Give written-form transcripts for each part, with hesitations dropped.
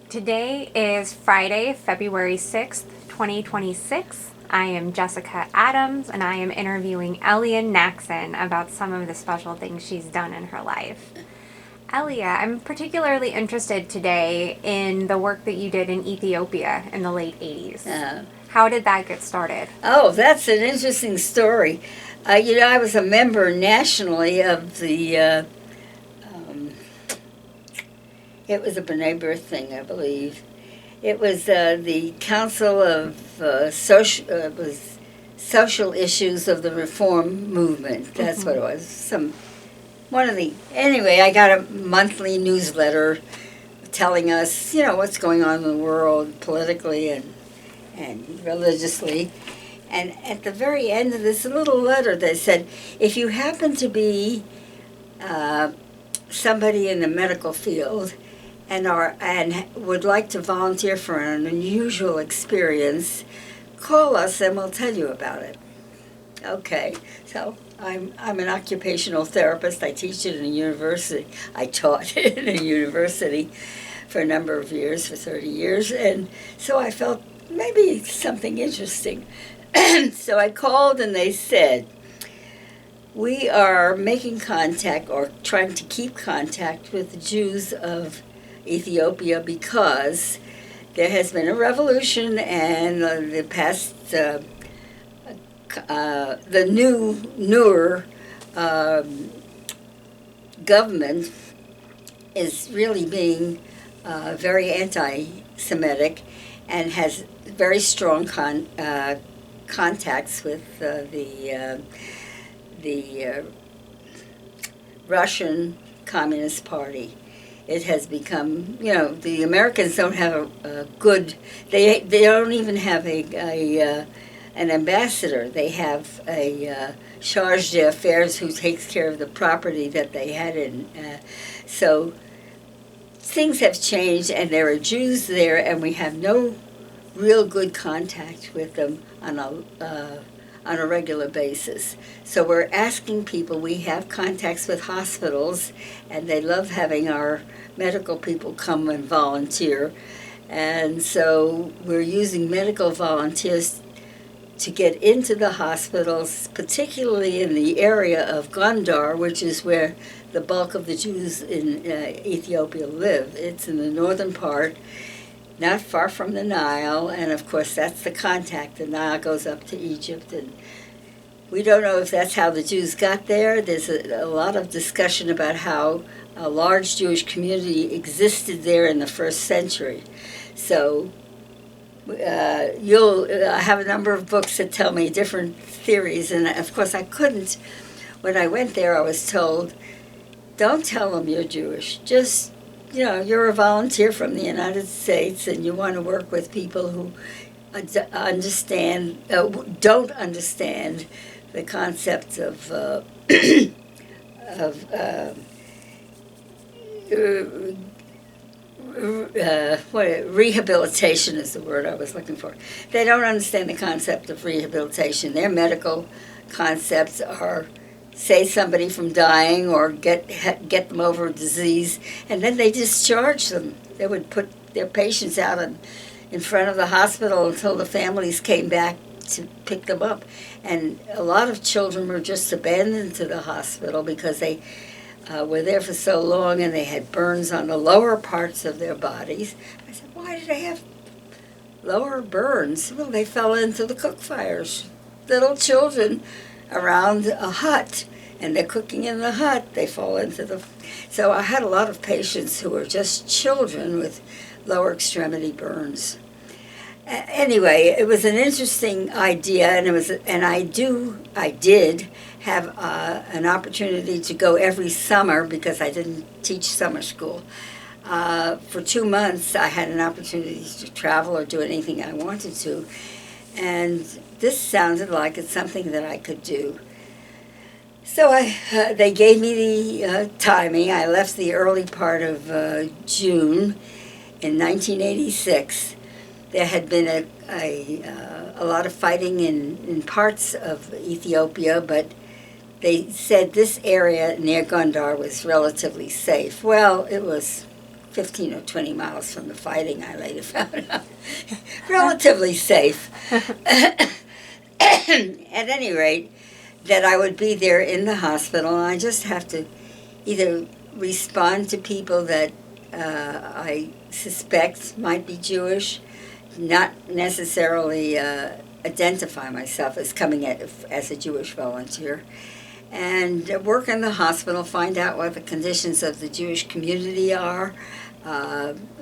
Today is Friday, February 6th, 2026. I am Jessica Adams, and I am interviewing Elya Naxon about some of the special things she's done in her life. Elya, I'm particularly interested today in the work that you did in Ethiopia in the late 80s. How did that get started? Oh, that's an interesting story. I was a member nationally of the, it was a B'nai B'rith thing, I believe. It was the Council of Social Issues of the Reform Movement. That's what it was. Anyway, I got a monthly newsletter telling us, what's going on in the world politically and religiously. And at the very end of this little letter, they said, if you happen to be somebody in the medical field and would like to volunteer for an unusual experience, call us and we'll tell you about it. Okay, so I'm an occupational therapist. I teach at a university. I taught in a university for a number of years, for 30 years, and so I felt maybe something interesting. So I called and they said, we are making contact or trying to keep contact with the Jews of Ethiopia because there has been a revolution and the newer government is really being very anti-Semitic and has very strong contacts with the Russian Communist Party. It has become, the Americans don't have a good, they don't even have an ambassador. They have a charge d'affaires who takes care of the property that they had in. So things have changed, and there are Jews there, and we have no real good contact with them on a regular basis. So we're asking people, we have contacts with hospitals, and they love having our medical people come and volunteer. And so we're using medical volunteers to get into the hospitals, particularly in the area of Gondar, which is where the bulk of the Jews in Ethiopia live. It's in the northern part, not far from the Nile, and of course that's the contact. The Nile goes up to Egypt, and we don't know if that's how the Jews got there. There's a lot of discussion about how a large Jewish community existed there in the first century. So you'll have a number of books that tell me different theories, and of course I couldn't. When I went there, I was told, don't tell them you're Jewish. Just, you're a volunteer from the United States, and you want to work with people who don't understand the concept of rehabilitation is the word I was looking for. They don't understand the concept of rehabilitation. Their medical concepts are save somebody from dying or get them over a disease, and then they discharge them. They would put their patients out in front of the hospital until the families came back to pick them up. And a lot of children were just abandoned to the hospital because they were there for so long and they had burns on the lower parts of their bodies. I said, why do they have lower burns? Well, they fell into the cook fires. Little children around a hut, and they're cooking in the hut, they fall into the... So I had a lot of patients who were just children with lower extremity burns. Anyway, it was an interesting idea, and I did have an opportunity to go every summer because I didn't teach summer school. For 2 months, I had an opportunity to travel or do anything I wanted to, and this sounded like it's something that I could do. So they gave me the timing. I left the early part of June in 1986. There had been a lot of fighting in parts of Ethiopia, but they said this area near Gondar was relatively safe. Well, it was 15 or 20 miles from the fighting, I later found out. Relatively safe. At any rate, that I would be there in the hospital, and I just have to either respond to people that I suspect might be Jewish, not necessarily identify myself as coming as a Jewish volunteer, and work in the hospital, find out what the conditions of the Jewish community are,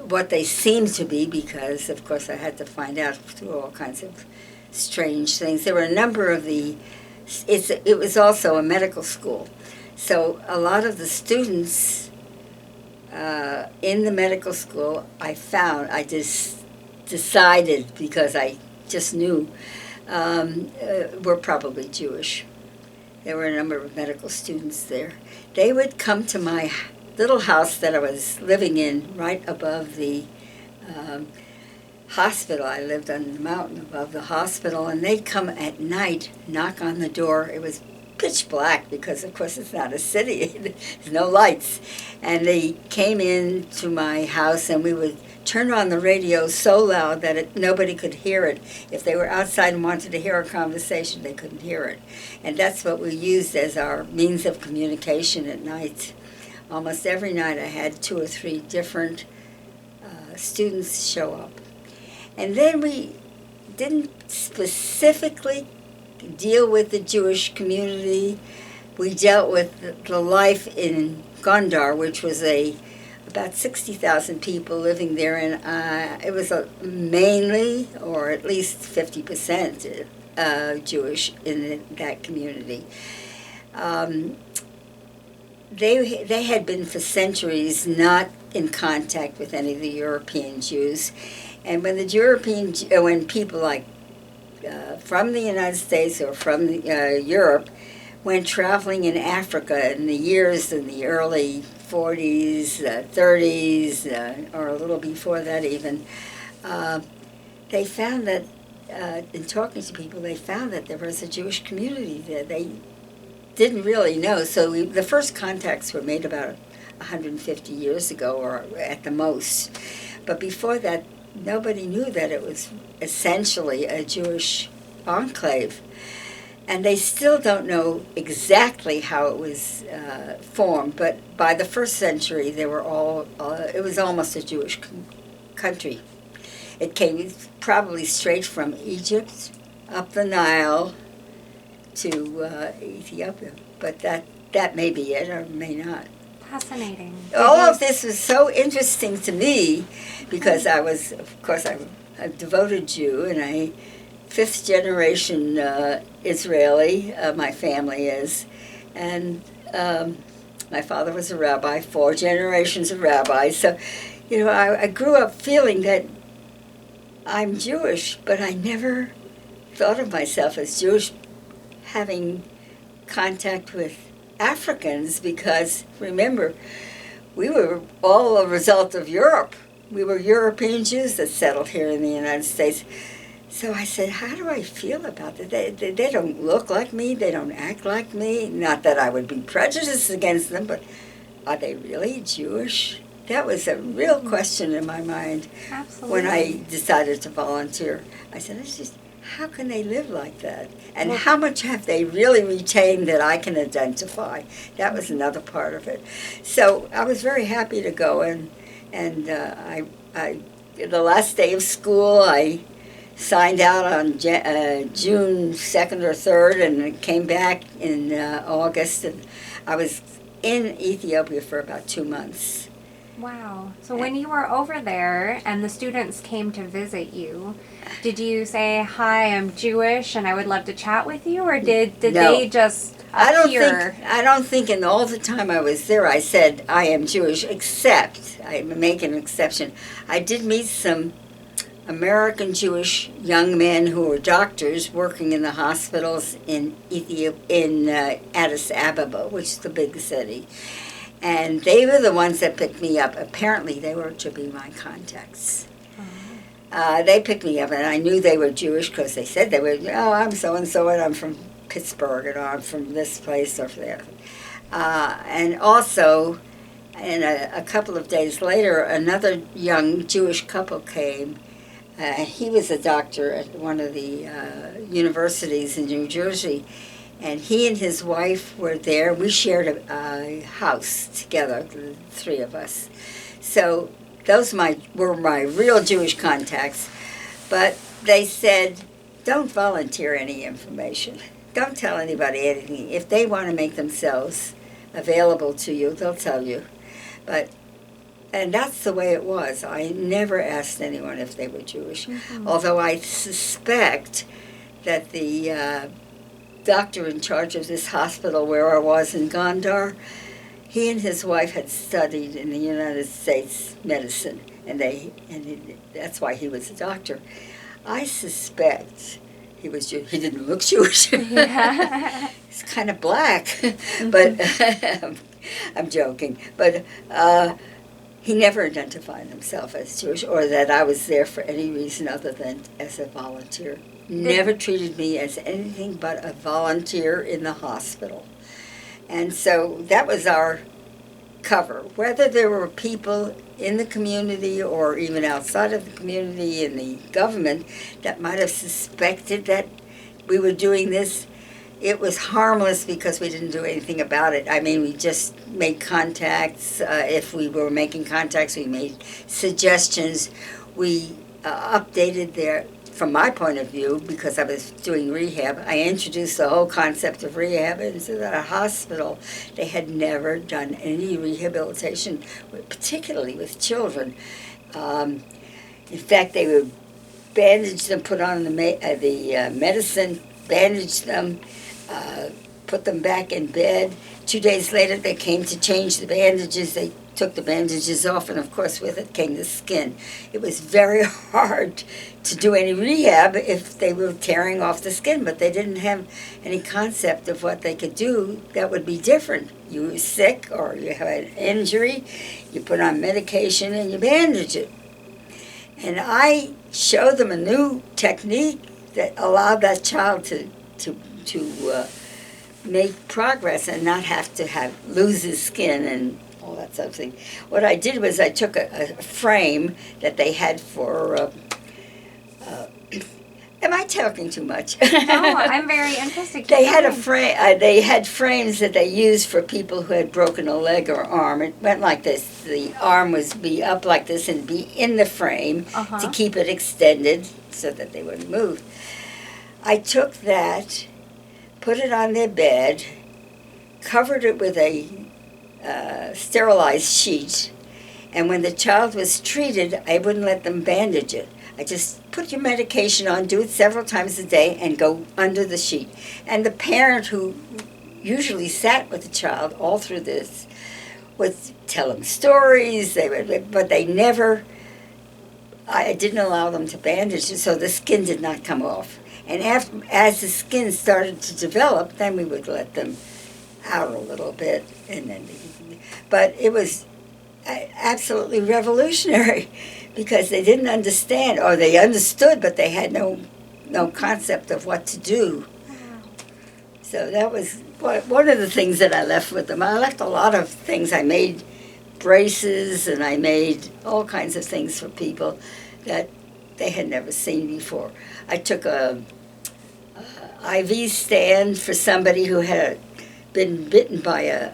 what they seem to be, because, of course, I had to find out through all kinds of strange things. There were a number of it was also a medical school, so a lot of the students in the medical school, I just decided, because I just knew, were probably Jewish. There were a number of medical students there. They would come to my little house that I was living in right above the hospital. I lived on the mountain above the hospital, and they'd come at night, knock on the door. It was pitch black because, of course, it's not a city. There's no lights. And they came in to my house, and we would turn on the radio so loud that nobody could hear it. If they were outside and wanted to hear our conversation, they couldn't hear it. And that's what we used as our means of communication at night. Almost every night I had 2 or 3 different students show up. And then we didn't specifically deal with the Jewish community. We dealt with the life in Gondar, which was about 60,000 people living there, and it was mainly, or at least 50%, Jewish in that community. They had been for centuries not in contact with any of the European Jews, and when people like from the United States or from Europe went traveling in Africa in the early 40s, 30s, or a little before that even, they found that, in talking to people, they found that there was a Jewish community there. They didn't really know. So the first contacts were made about 150 years ago, or at the most. But before that, nobody knew that it was essentially a Jewish enclave. And they still don't know exactly how it was formed, but by the 1st century, it was almost a Jewish country. It came probably straight from Egypt, up the Nile, to Ethiopia. But that may be it, or may not. Fascinating. All of this was so interesting to me, because I was, of course, I'm a devoted Jew, and I 5th generation Israeli, my family is, and my father was a rabbi, 4 generations of rabbis. So, I grew up feeling that I'm Jewish, but I never thought of myself as Jewish, having contact with Africans, because, remember, we were all a result of Europe. We were European Jews that settled here in the United States. So I said, how do I feel about that? They don't look like me. They don't act like me. Not that I would be prejudiced against them, but are they really Jewish? That was a real question in my mind. Absolutely. When I decided to volunteer. I said, how can they live like that? And how much have they really retained that I can identify? That was another part of it. So I was very happy to go, and I the last day of school, I signed out on June 2nd or 3rd, and came back in August, and I was in Ethiopia for about 2 months. Wow. So when you were over there and the students came to visit you, did you say, hi, I'm Jewish and I would love to chat with you? Or did No. they just appear? I don't think in all the time I was there I said I am Jewish, except, I make an exception, I did meet some American Jewish young men who were doctors working in the hospitals in Ethiopia, in Addis Ababa, which is the big city. And they were the ones that picked me up. Apparently, they were to be my contacts. They picked me up, and I knew they were Jewish because they said they were, I'm so-and-so, and I'm from Pittsburgh, and I'm from this place or there. And also, And a couple of days later, another young Jewish couple came. He was a doctor at one of the universities in New Jersey, and he and his wife were there. We shared a house together, the three of us. So those were my real Jewish contacts. But they said, don't volunteer any information. Don't tell anybody anything. If they want to make themselves available to you, they'll tell you. And that's the way it was. I never asked anyone if they were Jewish, although I suspect that the doctor in charge of this hospital where I was in Gondar, he and his wife had studied in the United States medicine, and that's why he was a doctor. I suspect he was Jewish. He didn't look Jewish. Yeah. He's kind of black, but I'm joking. But he never identified himself as Jewish or that I was there for any reason other than as a volunteer. Never treated me as anything but a volunteer in the hospital. And so that was our cover. Whether there were people in the community or even outside of the community in the government that might have suspected that we were doing this, it was harmless because we didn't do anything about it. I mean, we just made contacts. If we were making contacts, we made suggestions. We updated from my point of view, because I was doing rehab, I introduced the whole concept of rehab into the hospital. They had never done any rehabilitation, particularly with children. In fact, they would bandage them, put on the medicine, bandage them, put them back in bed. 2 days later, they came to change the bandages. They took the bandages off, and of course with it came the skin. It was very hard to do any rehab if they were tearing off the skin, but they didn't have any concept of what they could do that would be different. You were sick or you had an injury, you put on medication and you bandage it. And I showed them a new technique that allowed that child to make progress and not have to lose his skin and all that sort of thing. What I did was I took a frame that they had for. Am I talking too much? No, I'm very interested. They had a frame. They had frames that they used for people who had broken a leg or arm. It went like this. The arm was be up like this and be in the frame to keep it extended so that they wouldn't move. I took that, put it on their bed, covered it with a sterilized sheet, and when the child was treated, I wouldn't let them bandage it. I just put your medication on, do it several times a day, and go under the sheet. And the parent who usually sat with the child all through this would tell them stories, but they never, I didn't allow them to bandage it, so the skin did not come off. And as the skin started to develop, then we would let them out a little bit, but it was absolutely revolutionary because they didn't understand, or they understood, but they had no concept of what to do. Wow. So that was one of the things that I left with them. I left a lot of things. I made braces, and I made all kinds of things for people that they had never seen before. I took a IV stand for somebody who had been bitten by a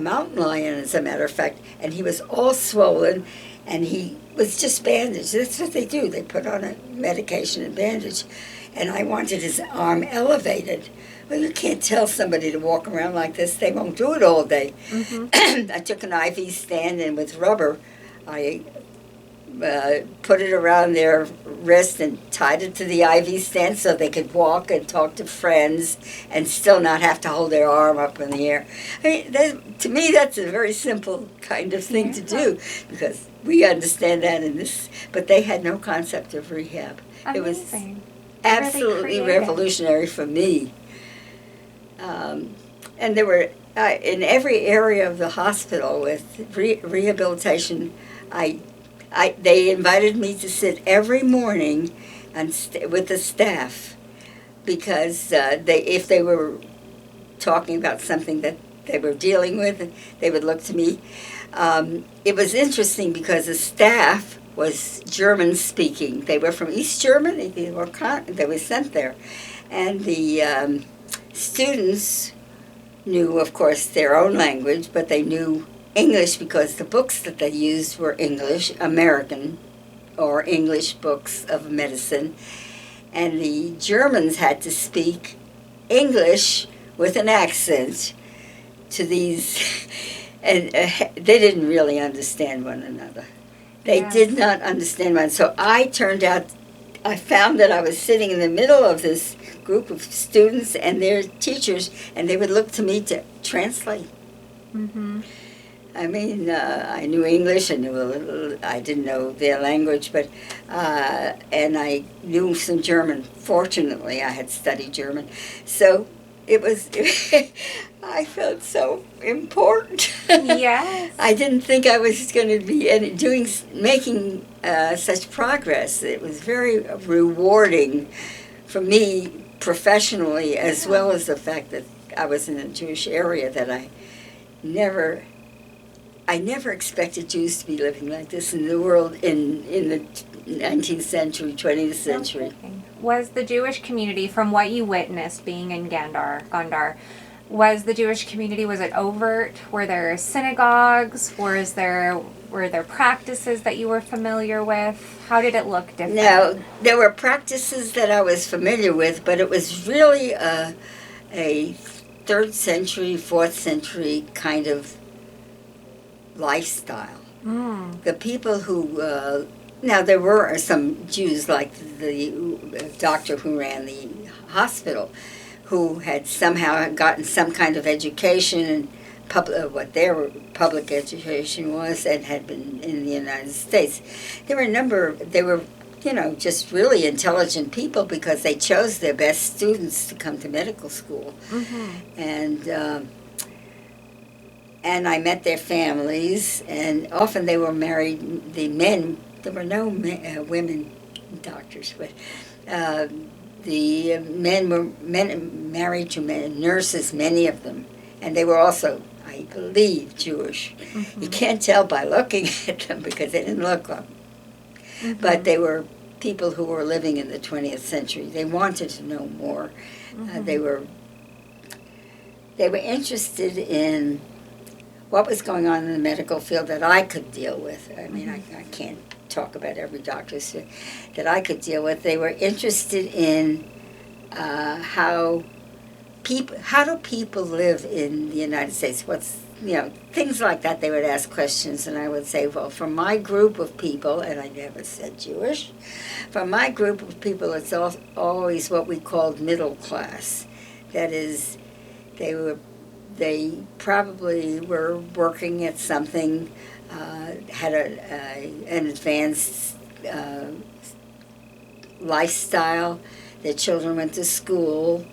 mountain lion, as a matter of fact, and he was all swollen, and he was just bandaged. That's what they do. They put on a medication and bandage. And I wanted his arm elevated. Well, you can't tell somebody to walk around like this. They won't do it all day. I took an IV stand, and with rubber, I put it around their wrist and tied it to the IV stand so they could walk and talk to friends and still not have to hold their arm up in the air. I mean, to me, that's a very simple kind of thing to do, because we understand that in this, but they had no concept of rehab. Amazing. It was absolutely revolutionary for me. And there were, in every area of the hospital with rehabilitation, they invited me to sit every morning and with the staff, because if they were talking about something that they were dealing with, and they would look to me. It was interesting because the staff was German speaking. They were from East Germany. They were sent there, and the students knew, of course, their own language, but they knew English because the books that they used were English, American, or English books of medicine, and the Germans had to speak English with an accent to these, and they didn't really understand one another. They did not understand one. So I found that I was sitting in the middle of this group of students and their teachers, and they would look to me to translate. Mm-hmm. I mean, I knew English, I knew a little, I didn't know their language, but, and I knew some German. Fortunately, I had studied German. So it was, I felt so important. Yes. I didn't think I was going to be making such progress. It was very rewarding for me professionally, as well as the fact that I was in a Jewish area that I never expected Jews to be living like this in the world in the 19th century, 20th century. Was the Jewish community, from what you witnessed being in Gondar, was the Jewish community, was it overt? Were there synagogues? Were there practices that you were familiar with? How did it look different? No, there were practices that I was familiar with, but it was really a 3rd century, 4th century kind of lifestyle. The people who, now there were some Jews like the doctor who ran the hospital who had somehow gotten some kind of education and what their public education was and had been in the United States. There were just really intelligent people because they chose their best students to come to medical school. Mm-hmm. And I met their families, and often they were married. The men, there were no women doctors, but the men were married to nurses, many of them, and they were also, I believe, Jewish. Mm-hmm. You can't tell by looking at them because they didn't look like them. Mm-hmm. But they were people who were living in the 20th century. They wanted to know more. Mm-hmm. They were interested in what was going on in the medical field that I could deal with. I mean, I can't talk about every doctor that I could deal with. They were interested in how do people live in the United States? Things like that. They would ask questions, and I would say, well, for my group of people, and I never said Jewish, for my group of people, it's always what we called middle class. That is, they probably were working at something, had an advanced lifestyle. Their children went to school.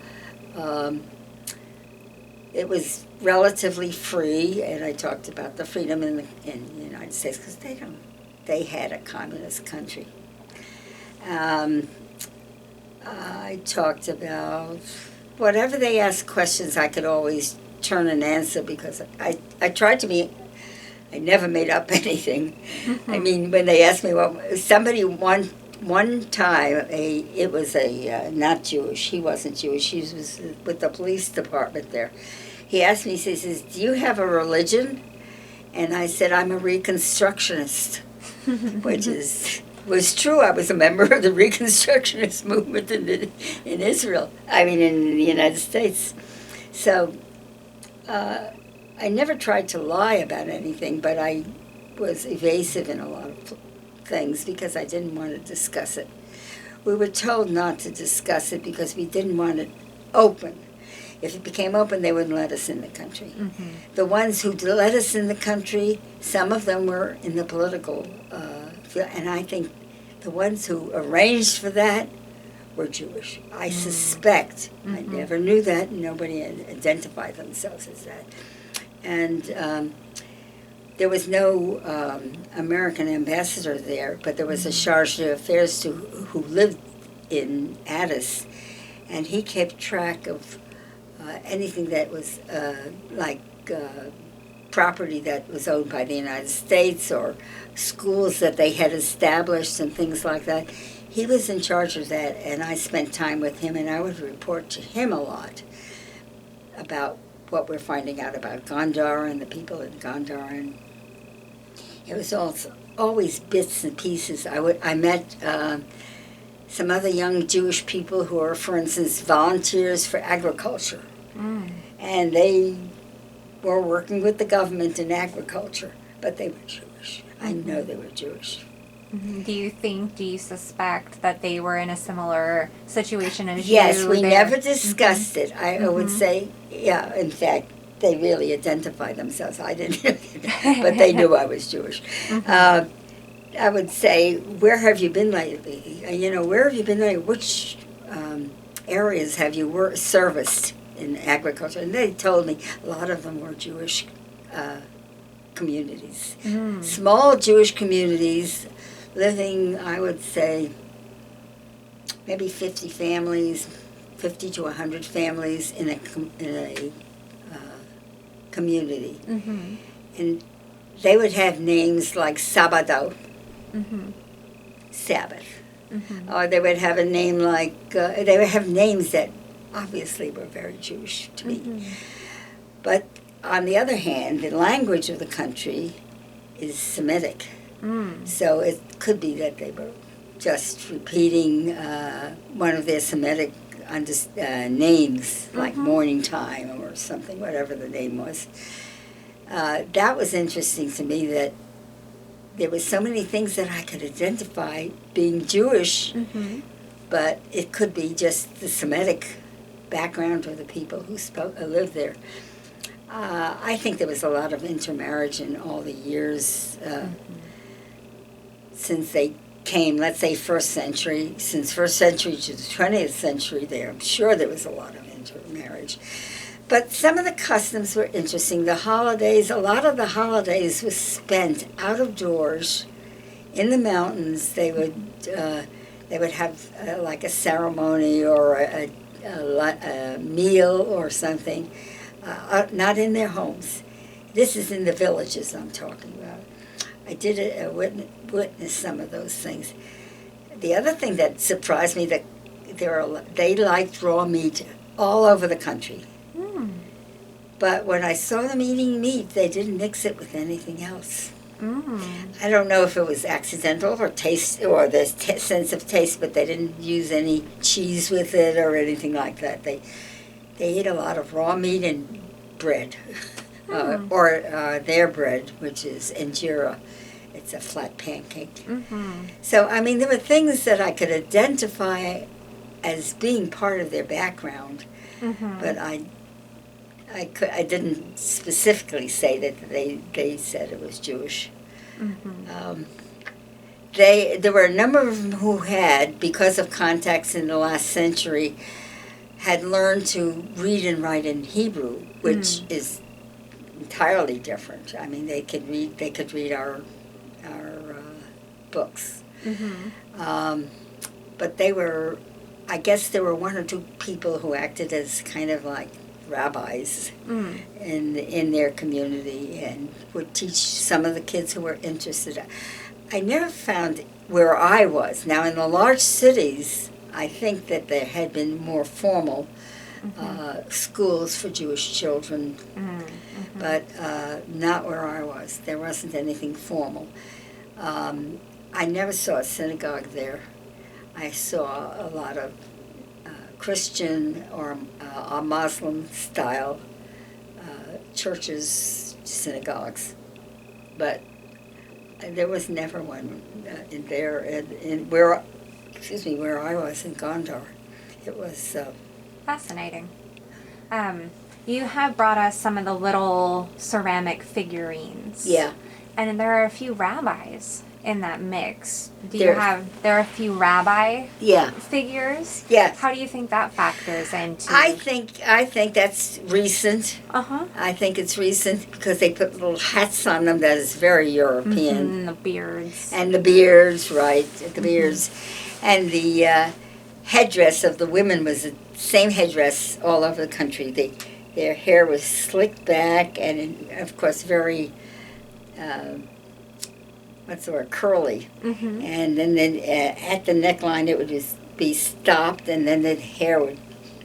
It was relatively free, and I talked about the freedom in the United States because they had a communist country. I talked about whatever they asked questions, I could always turn and answer because I tried to be. I never made up anything. Mm-hmm. I mean, when they asked me somebody one time, it was not Jewish. He wasn't Jewish. He was with the police department there. He asked me, he says, "Do you have a religion?" And I said, "I'm a Reconstructionist," which was true. I was a member of the Reconstructionist movement in Israel. I mean, in the United States. So I never tried to lie about anything, but I was evasive in a lot of things because I didn't want to discuss it. We were told not to discuss it because we didn't want it open. If it became open, they wouldn't let us in the country. Mm-hmm. The ones who let us in the country, some of them were in the political field, and I think the ones who arranged for that were Jewish. I suspect. Mm-hmm. I never knew that. Nobody identified themselves as that. And there was no American ambassador there, but there was a charge d'affaires who lived in Addis, and he kept track of anything that was like property that was owned by the United States or schools that they had established and things like that. He was in charge of that, and I spent time with him, and I would report to him a lot about what we're finding out about Gondar and the people in Gondar. And it was always bits and pieces. I met some other young Jewish people who are, for instance, volunteers for agriculture. And they were working with the government in agriculture, but they were Jewish. I know they were Jewish. Do you suspect that they were in a similar situation as you? Yes, we never discussed it. I would say, yeah, in fact, they really identified themselves. I didn't, but they knew I was Jewish. I would say, where have you been lately? Where have you been lately? Which areas have you serviced in agriculture? And they told me a lot of them were Jewish communities. Small Jewish communities living, I would say, maybe 50 families, 50 to 100 families in a community. And they would have names like Sabado, Sabbath. Or they would have a name like, they would have names that obviously were very Jewish to me. But on the other hand, the language of the country is Semitic. So it could be that they were just repeating one of their Semitic names, like Morning Time or something, whatever the name was. That was interesting to me, that there were so many things that I could identify being Jewish, but it could be just the Semitic background of the people who lived there. I think there was a lot of intermarriage in all the years since they came, let's say first century, since first century to the 20th century there. I'm sure there was a lot of intermarriage. But some of the customs were interesting. The holidays, a lot of the holidays was spent out of doors in the mountains. They would have like a ceremony or a meal or something, not in their homes. This is in the villages I'm talking about. I did witness some of those things. The other thing that surprised me, that they liked raw meat all over the country. But when I saw them eating meat, they didn't mix it with anything else. I don't know if it was accidental or taste, or the sense of taste, but they didn't use any cheese with it or anything like that. They ate a lot of raw meat and bread, or their bread, which is injera. It's a flat pancake. So, I mean, there were things that I could identify as being part of their background, but I didn't specifically say that they said it was Jewish. There were a number of them who had, because of contacts in the last century, had learned to read and write in Hebrew, which is entirely different. I mean, they could read our books. But I guess there were one or two people who acted as kind of like rabbis in their community and would teach some of the kids who were interested. I never found where I was. Now, in the large cities, I think that there had been more formal schools for Jewish children, but not where I was. There wasn't anything formal. I never saw a synagogue there. I saw a lot of Christian or Muslim-style churches, synagogues, but there was never one where I was in Gondar. It was fascinating. You have brought us some of the little ceramic figurines. Yeah. And there are a few rabbis in that mix. There are a few rabbi figures? Yes. How do you think that factors into? I think that's recent. I think it's recent because they put little hats on them that is very European. And the beards. And the beards, right, the beards. And the headdress of the women was the same headdress all over the country. their hair was slicked back and, of course, very, what's the word, curly. Mm-hmm. And then at the neckline it would just be stopped, and then the hair would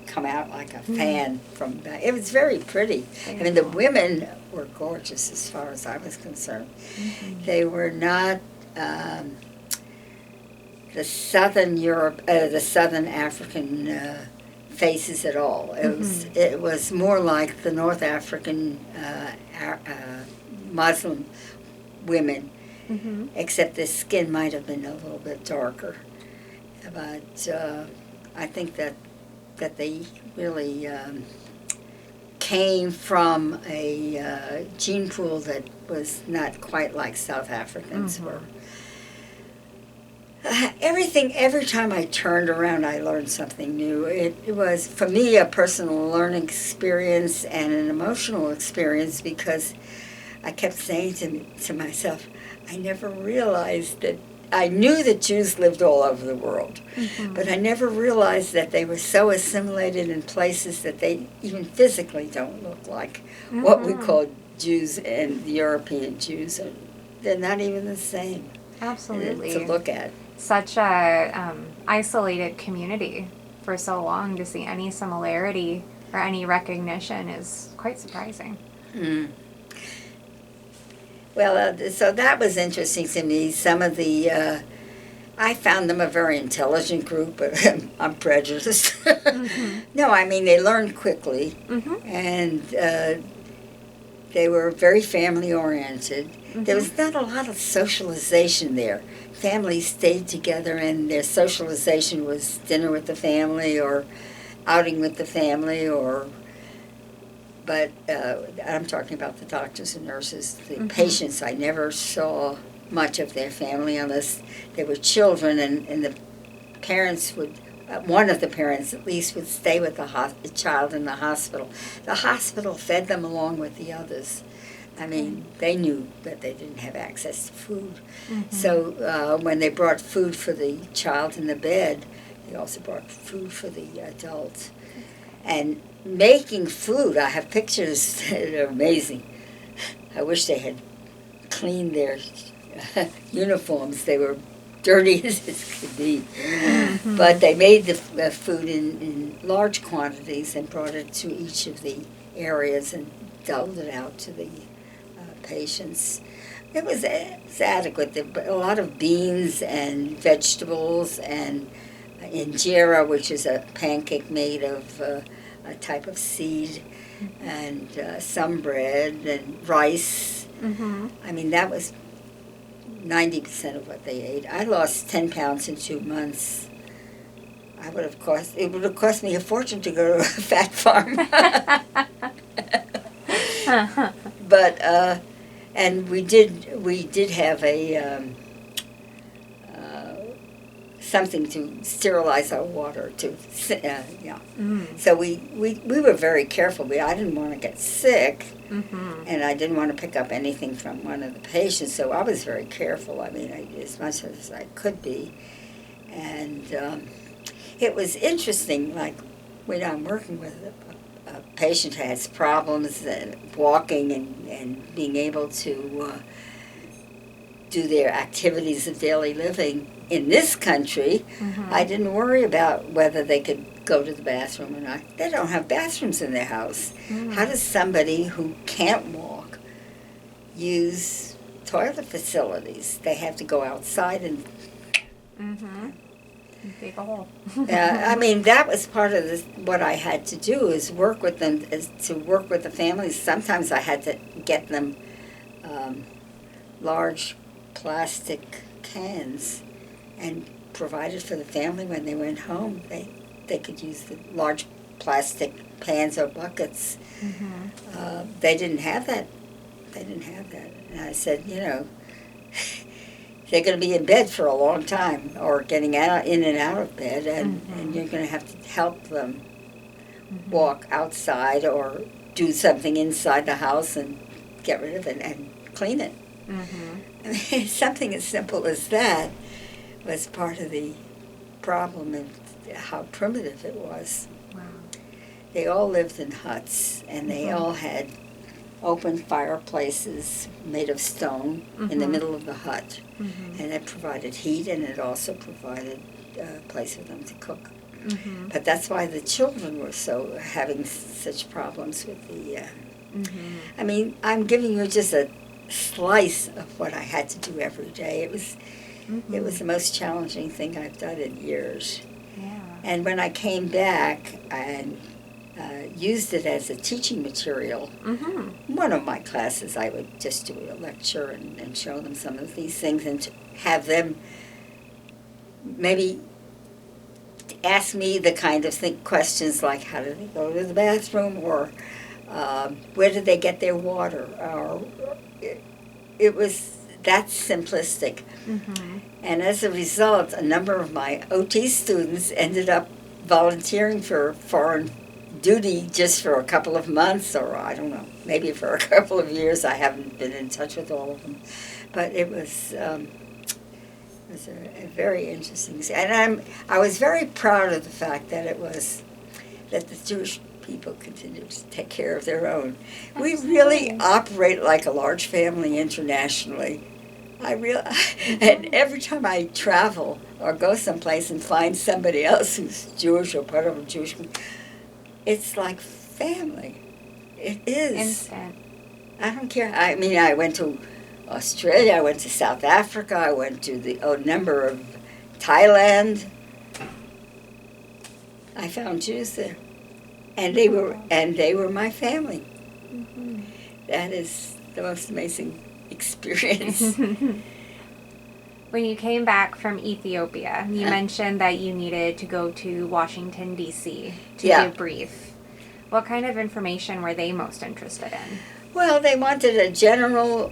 come out like a fan from back. It was very pretty. I mean, the women were gorgeous as far as I was concerned. Mm-hmm. They were not the Southern the Southern African faces at all. It was more like the North African Muslim women, except the skin might have been a little bit darker. But I think that they really came from a gene pool that was not quite like South Africans were. Every time I turned around, I learned something new. It was, for me, a personal learning experience and an emotional experience, because I kept saying to myself, I never realized that, I knew that Jews lived all over the world, but I never realized that they were so assimilated in places that they even physically don't look like what we call Jews and the European Jews. They're not even the same. Absolutely. To look at. Such a isolated community for so long, to see any similarity or any recognition is quite surprising. Well, so that was interesting to me. Some of the, I found them a very intelligent group, but I'm prejudiced. No, I mean, they learned quickly, and they were very family-oriented. There was not a lot of socialization there. Families stayed together, and their socialization was dinner with the family or outing with the family, but I'm talking about the doctors and nurses. The patients, I never saw much of their family unless they were children, and the parents would, one of the parents at least, would stay with the child in the hospital. The hospital fed them along with the others. I mean, they knew that they didn't have access to food. So when they brought food for the child in the bed, they also brought food for the adults. And making food, I have pictures that are amazing. I wish they had cleaned their uniforms. They were dirty as it could be. But they made the food in large quantities and brought it to each of the areas and doled it out to the patients. It was adequate. There were a lot of beans and vegetables and injera, which is a pancake made of a type of seed, and some bread and rice. I mean, that was 90% of what they ate. I lost 10 pounds in 2 months. It would have cost me a fortune to go to a fat farm. But and we did have a something to sterilize our water So we were very careful. I didn't want to get sick, and I didn't want to pick up anything from one of the patients, so I was very careful. I mean, as much as I could be. And it was interesting, like when I'm working with a patient who has problems walking and being able to do their activities of daily living. In this country, I didn't worry about whether they could go to the bathroom or not. They don't have bathrooms in their house. How does somebody who can't walk use toilet facilities? They have to go outside and dig a hole. I mean, that was part of what I had to do, is work with them, to work with the families. Sometimes I had to get them large plastic cans and provide it for the family when they went home. They could use the large plastic pans or buckets. They didn't have that. And I said, they're going to be in bed for a long time, or getting in and out of bed, and you're going to have to help them walk outside or do something inside the house and get rid of it and clean it. I mean, something as simple as that was part of the problem of how primitive it was. Wow. they all lived in huts, and they all had open fireplaces made of stone in the middle of the hut. And it provided heat, and it also provided a place for them to cook. But that's why the children were so having such problems with the... I mean, I'm giving you just a slice of what I had to do every day. It was the most challenging thing I've done in years. Yeah. And when I came back and used it as a teaching material, one of my classes I would just do a lecture and show them some of these things and to have them maybe ask me the kind of questions like, how do they go to the bathroom, or where did they get their water, or it was that simplistic. And as a result, a number of my OT students ended up volunteering for foreign duty just for a couple of months, or I don't know, maybe for a couple of years. I haven't been in touch with all of them. But it was a very interesting, and I was very proud of the fact that that the Jewish people continue to take care of their own. We really operate like a large family internationally. And every time I travel or go someplace and find somebody else who's Jewish or part of a Jewish community, it's like family. It is. Instant. I don't care. I mean, I went to Australia, I went to South Africa, I went to a number of Thailand. I found Jews there, and they were my family. That is the most amazing experience. When you came back from Ethiopia, you mentioned that you needed to go to Washington, D.C. to debrief. What kind of information were they most interested in? Well, they wanted a general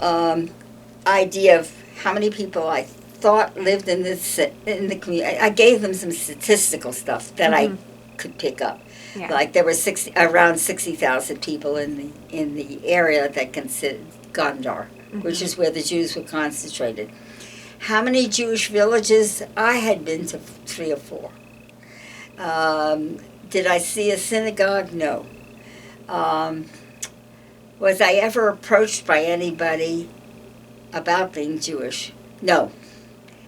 idea of how many people I thought lived in the community. I gave them some statistical stuff that I could pick up. Yeah. Like there were around 60,000 people in the area that considered Gondar, which is where the Jews were concentrated. How many Jewish villages? I had been to 3 or 4. Did I see a synagogue? No. Was I ever approached by anybody about being Jewish? No,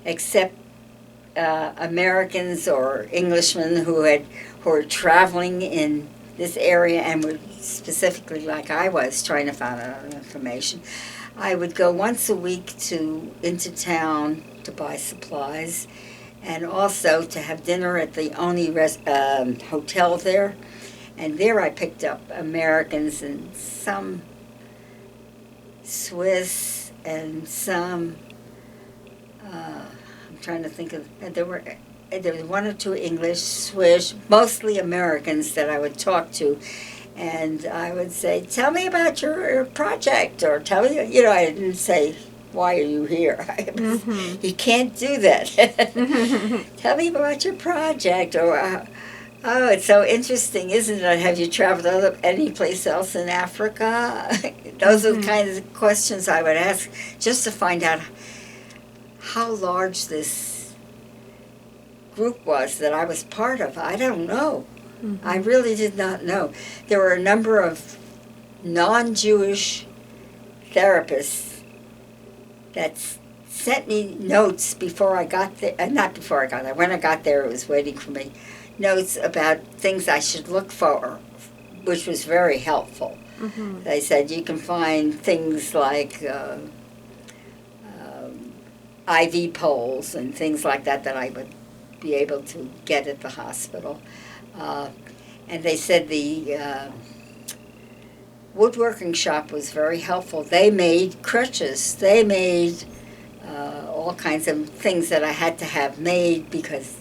except Americans or Englishmen who were traveling in this area and were specifically, like I was, trying to find out information. I would go once a week into town to buy supplies, and also to have dinner at the only hotel there. And there I picked up Americans and some Swiss and some, I'm trying to think of, there was 1 or 2 English, Swiss, mostly Americans that I would talk to. And I would say, tell me about your project, or tell me, I didn't say, why are you here? You can't do that. Tell me about your project, or, oh, it's so interesting, isn't it? Have you traveled any place else in Africa? Those are the kinds of questions I would ask just to find out how large this group was that I was part of. I don't know. I really did not know. There were a number of non-Jewish therapists that sent me notes before I got there. Not before I got there. When I got there, it was waiting for me. Notes about things I should look for, which was very helpful. They said you can find things like IV poles and things like that I would be able to get at the hospital. And they said the woodworking shop was very helpful. They made crutches. They made all kinds of things that I had to have made because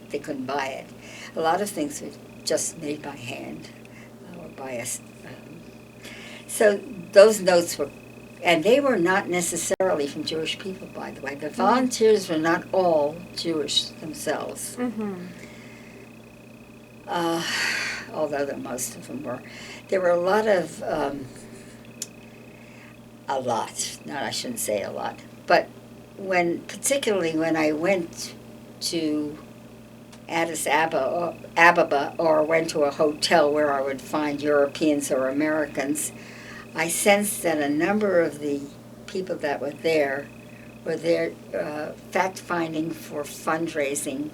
they couldn't buy it. A lot of things were just made by hand or by us. So those notes were, and they were not necessarily from Jewish people, by the way. The volunteers were not all Jewish themselves. Although most of them were. There were a lot, I shouldn't say a lot, but particularly when I went to Addis Ababa or went to a hotel where I would find Europeans or Americans, I sensed that a number of the people that were there fact-finding for fundraising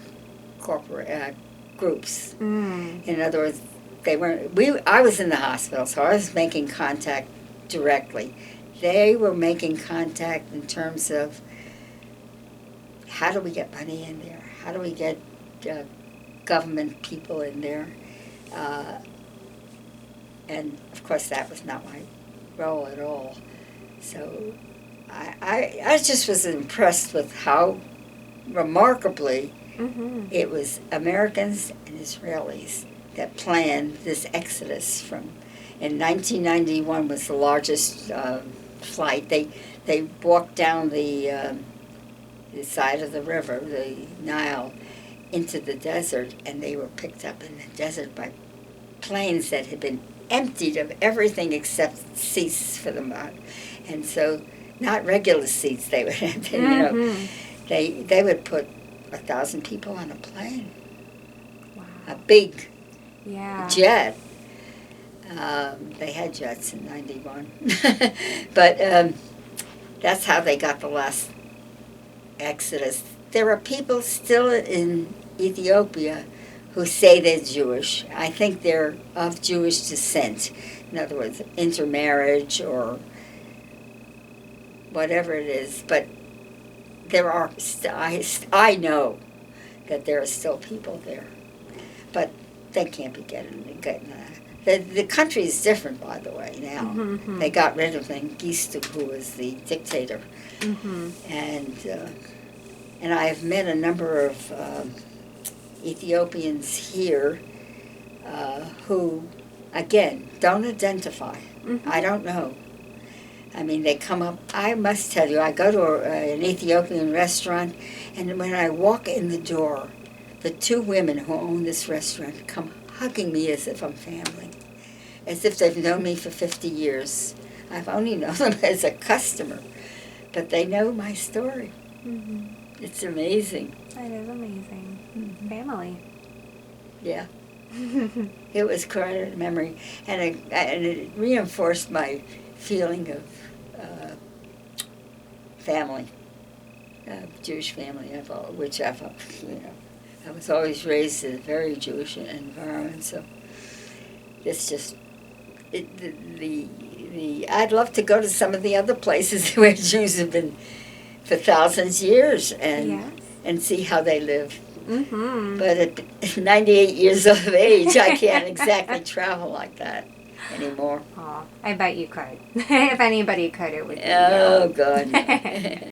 corporate groups. In other words, they weren't. I was in the hospital, so I was making contact directly. They were making contact in terms of how do we get money in there? How do we get government people in there? And of course, that was not my role at all. So I just was impressed with how remarkably it was Americans and Israelis that planned this exodus from. In 1991 was the largest flight. They walked down the side of the river, the Nile, into the desert, and they were picked up in the desert by planes that had been emptied of everything except seats for them. And so, not regular seats, they would empty, they would put 1,000 people on a plane. Wow. A big Yeah. jet. They had jets in 91. But that's how they got the last exodus. There are people still in Ethiopia who say they're Jewish. I think they're of Jewish descent. In other words, intermarriage or whatever it is. But there are, I know that there are still people there. But they can't be getting the country is different, by the way, now. They got rid of Mengistu, who was the dictator. And I've met a number of Ethiopians here who, again, don't identify. I don't know. I mean, they come up. I must tell you, I go to an Ethiopian restaurant, and when I walk in the door, the two women who own this restaurant come hugging me as if I'm family, as if they've known me for 50 years. I've only known them as a customer, but they know my story. It's amazing. It is amazing. Family. Yeah. It was quite a memory, and it reinforced my feeling of family, Jewish family, which I was always raised in a very Jewish environment, so it's just, I'd love to go to some of the other places where Jews have been for thousands of years and see how they live. But at 98 years of age, I can't exactly travel like that anymore. Oh, I bet you could. If anybody could, it would be Oh, you. God.